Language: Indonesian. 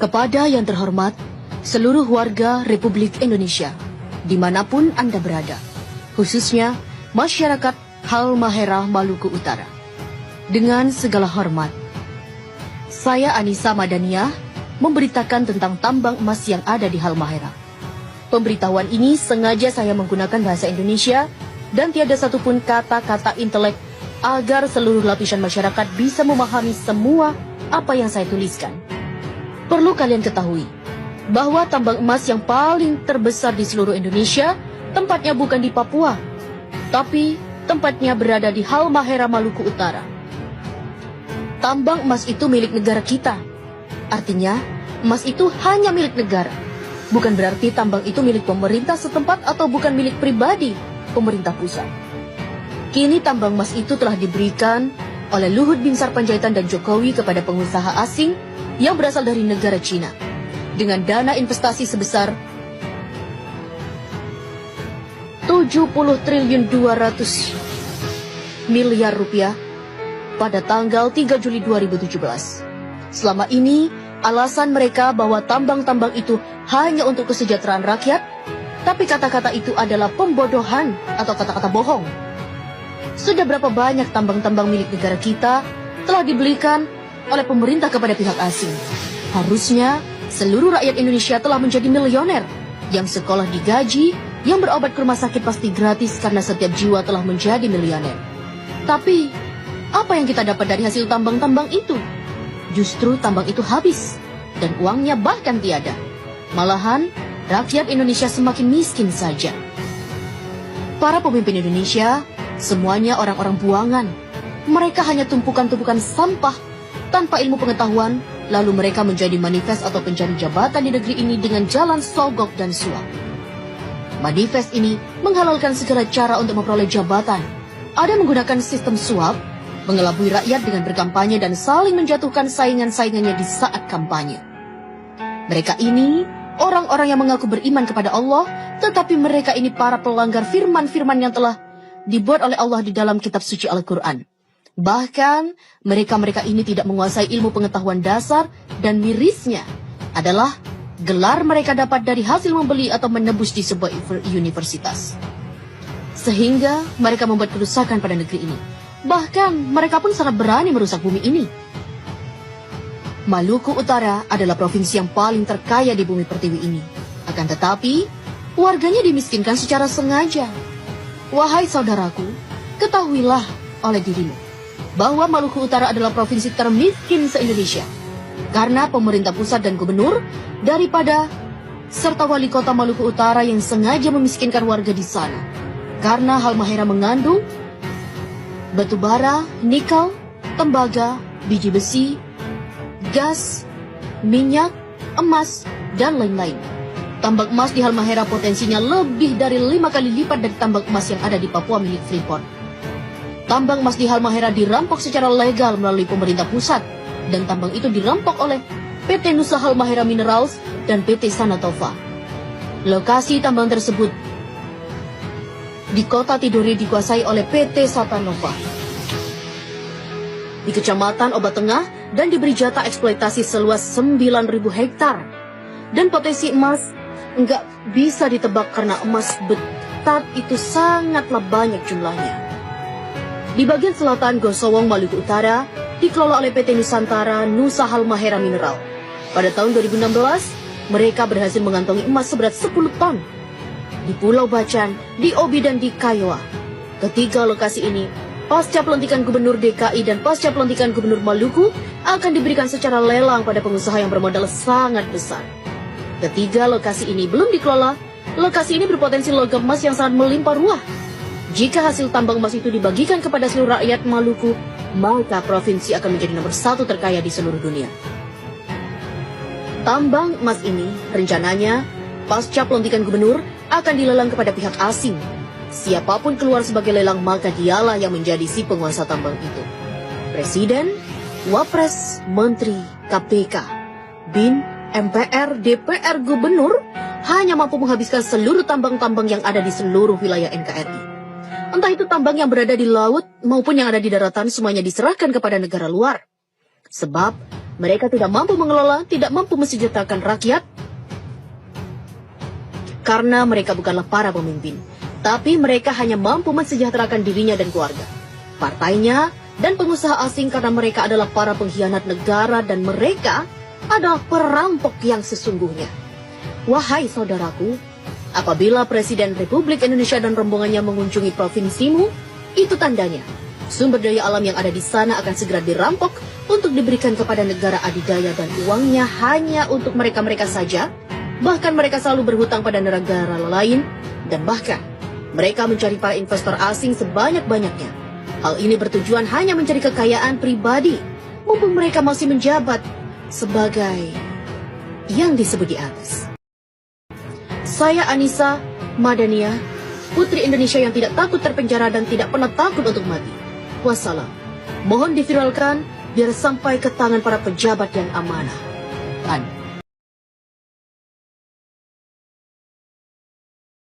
Kepada yang terhormat, seluruh warga Republik Indonesia, dimanapun Anda berada, khususnya masyarakat Halmahera Maluku Utara. Dengan segala hormat, saya Anissa Madaniah memberitakan tentang tambang emas yang ada di Halmahera. Pemberitahuan ini sengaja saya menggunakan bahasa Indonesia dan tiada satupun kata-kata intelek agar seluruh lapisan masyarakat bisa memahami semua apa yang saya tuliskan. Perlu kalian ketahui bahwa tambang emas yang paling terbesar di seluruh Indonesia tempatnya bukan di Papua, tapi tempatnya berada di Halmahera Maluku Utara. Tambang emas itu milik negara kita. Artinya, emas itu hanya milik negara. Bukan berarti tambang itu milik pemerintah setempat atau bukan milik pribadi pemerintah pusat. Kini tambang emas itu telah diberikan oleh Luhut Binsar Panjaitan dan Jokowi kepada pengusaha asing yang berasal dari negara Cina dengan dana investasi sebesar 70 triliun 200 miliar rupiah pada tanggal 3 Juli 2017. Selama ini, alasan mereka bahwa tambang-tambang itu hanya untuk kesejahteraan rakyat, tapi kata-kata itu adalah pembodohan atau kata-kata bohong. Sudah berapa banyak tambang-tambang milik negara kita telah dibelikan oleh pemerintah kepada pihak asing. Harusnya seluruh rakyat Indonesia telah menjadi milioner, yang sekolah digaji, yang berobat ke rumah sakit pasti gratis karena setiap jiwa telah menjadi milioner. Tapi, apa yang kita dapat dari hasil tambang-tambang itu? Justru tambang itu habis, dan uangnya bahkan tiada. Malahan, rakyat Indonesia semakin miskin saja. Para pemimpin Indonesia, semuanya orang-orang buangan. Mereka hanya tumpukan-tumpukan sampah tanpa ilmu pengetahuan, lalu mereka menjadi manifest atau pencari jabatan di negeri ini dengan jalan sogok dan suap. Manifest ini menghalalkan segala cara untuk memperoleh jabatan. Ada menggunakan sistem suap, mengelabui rakyat dengan berkampanye dan saling menjatuhkan saingan-saingannya di saat kampanye. Mereka ini orang-orang yang mengaku beriman kepada Allah, tetapi mereka ini para pelanggar firman-firman yang telah dibuat oleh Allah di dalam kitab suci Al-Quran. Bahkan, mereka-mereka ini tidak menguasai ilmu pengetahuan dasar dan mirisnya adalah gelar mereka dapat dari hasil membeli atau menebus di sebuah universitas. Sehingga mereka membuat kerusakan pada negeri ini. Bahkan, mereka pun sangat berani merusak bumi ini. Maluku Utara adalah provinsi yang paling terkaya di bumi pertiwi ini. Akan tetapi, warganya dimiskinkan secara sengaja. Wahai saudaraku, ketahuilah oleh dirimu bahwa Maluku Utara adalah provinsi termiskin se-Indonesia karena pemerintah pusat dan gubernur daripada serta wali kota Maluku Utara yang sengaja memiskinkan warga di sana. Karena Halmahera mengandung batu bara, nikel, tembaga, biji besi, gas, minyak, emas, dan lain-lain. Tambang emas di Halmahera potensinya lebih dari 5 kali lipat dari tambang emas yang ada di Papua milik Freeport. Tambang emas di Halmahera dirampok secara legal melalui pemerintah pusat, dan tambang itu dirampok oleh PT Nusa Halmahera Minerals dan PT Sanatova. Lokasi tambang tersebut di kota Tidore dikuasai oleh PT Satanova di Kecamatan Obat Tengah dan diberi jatah eksploitasi seluas 9.000 hektar. Dan potensi emas nggak bisa ditebak karena emas betat itu sangatlah banyak jumlahnya. Di bagian selatan Gosowong, Maluku Utara, dikelola oleh PT Nusantara Nusa Halmahera Mineral. Pada tahun 2016, mereka berhasil mengantongi emas seberat 10 ton. Di Pulau Bacan, di Obi, dan di Kiowa. Ketiga lokasi ini, pasca pelantikan Gubernur DKI dan pasca pelantikan Gubernur Maluku, akan diberikan secara lelang pada pengusaha yang bermodal sangat besar. Ketiga lokasi ini belum dikelola, lokasi ini berpotensi logam emas yang sangat melimpah ruah. Jika hasil tambang emas itu dibagikan kepada seluruh rakyat Maluku, maka provinsi akan menjadi nomor 1 terkaya di seluruh dunia. Tambang emas ini rencananya pasca pelantikan gubernur akan dilelang kepada pihak asing. Siapapun keluar sebagai lelang maka dialah yang menjadi si penguasa tambang itu. Presiden, Wapres, Menteri, KPK, BIN, MPR, DPR, Gubernur hanya mampu menghabiskan seluruh tambang-tambang yang ada di seluruh wilayah NKRI. Entah itu tambang yang berada di laut maupun yang ada di daratan, semuanya diserahkan kepada negara luar. Sebab mereka tidak mampu mengelola, tidak mampu mensejahterakan rakyat, karena mereka bukanlah para pemimpin, tapi mereka hanya mampu mensejahterakan dirinya dan keluarga, partainya, dan pengusaha asing karena mereka adalah para pengkhianat negara dan mereka adalah perampok yang sesungguhnya. Wahai saudaraku, apabila Presiden Republik Indonesia dan rombongannya mengunjungi provinsimu, itu tandanya sumber daya alam yang ada di sana akan segera dirampok untuk diberikan kepada negara adidaya dan uangnya hanya untuk mereka-mereka saja. Bahkan mereka selalu berhutang pada negara lain dan bahkan mereka mencari para investor asing sebanyak-banyaknya. Hal ini bertujuan hanya mencari kekayaan pribadi mumpung mereka masih menjabat sebagai yang disebut di atas. Saya Anissa Madania, putri Indonesia yang tidak takut terpenjara dan tidak pernah takut untuk mati. Wassalam. Mohon diviralkan biar sampai ke tangan para pejabat yang amanah.